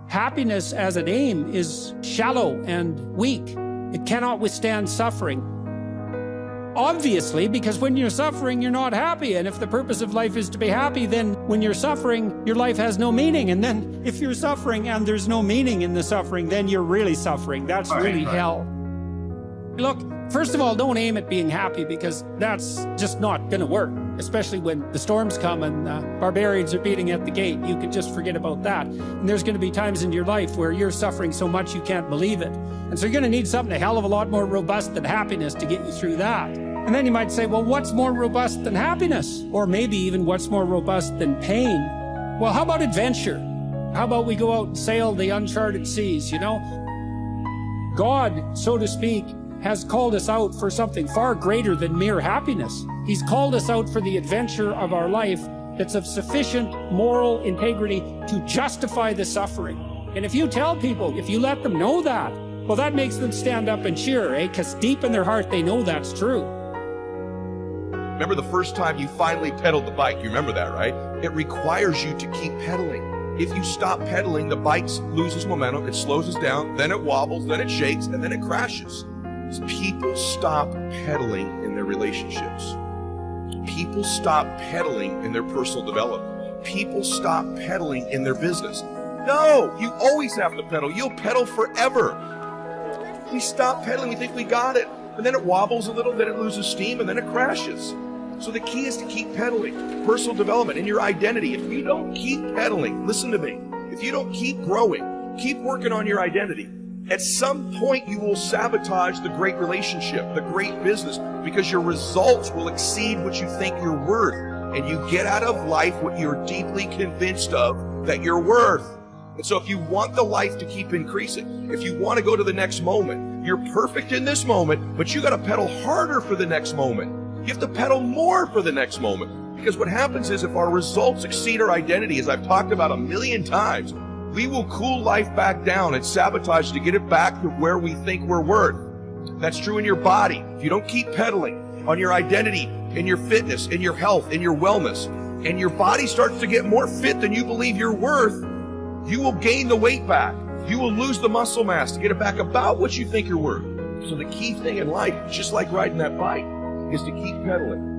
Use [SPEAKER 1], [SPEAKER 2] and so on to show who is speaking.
[SPEAKER 1] Happiness as an aim is shallow and weak. It cannot withstand suffering. Obviously, because when you're suffering, you're not happy. And if the purpose of life is to be happy, then when you're suffering, your life has no meaning. And then if you're suffering and there's no meaning in the suffering, then you're really suffering. That's really hell. Look, first of all, don't aim at being happy, because that's just not going to work, especially when the storms come and barbarians are beating at the gate. You can just forget about that. And there's going to be times in your life where you're suffering so much you can't believe it. And so you're going to need something a hell of a lot more robust than happiness to get you through that. And then you might say, well, what's more robust than happiness? Or maybe even what's more robust than pain? Well, how about adventure? How about we go out and sail the uncharted seas, you know? God, so to speak, has called us out for something far greater than mere happiness. He's called us out for the adventure of our life that's of sufficient moral integrity to justify the suffering. And if you tell people, if you let them know that, well, that makes them stand up and cheer, eh? Because deep in their heart, they know that's true.
[SPEAKER 2] Remember the first time you finally pedaled the bike? You remember that, right? It requires you to keep pedaling. If you stop pedaling, the bike loses momentum, it slows us down, then it wobbles, then it shakes, and then it crashes. People stop pedaling in their relationships. People stop pedaling in their personal development. People stop pedaling in their business. No, you always have to pedal. You'll pedal forever. We stop pedaling, we think we got it. And then it wobbles a little, then it loses steam, and then it crashes. So the key is to keep pedaling. Personal development in your identity. If you don't keep pedaling, listen to me. If you don't keep growing, keep working on your identity, at some point you will sabotage the great relationship, the great business, because your results will exceed what you think you're worth. And you get out of life what you're deeply convinced of that you're worth. And so if you want the life to keep increasing, if you want to go to the next moment, you're perfect in this moment, but you got to pedal harder for the next moment. You have to pedal more for the next moment. Because what happens is if our results exceed our identity, as I've talked about 1,000,000 times, we will cool life back down and sabotage to get it back to where we think we're worth. That's true in your body. If you don't keep pedaling on your identity, in your fitness, in your health, in your wellness, and your body starts to get more fit than you believe you're worth, you will gain the weight back. You will lose the muscle mass to get it back about what you think you're worth. So the key thing in life, just like riding that bike, is to keep pedaling.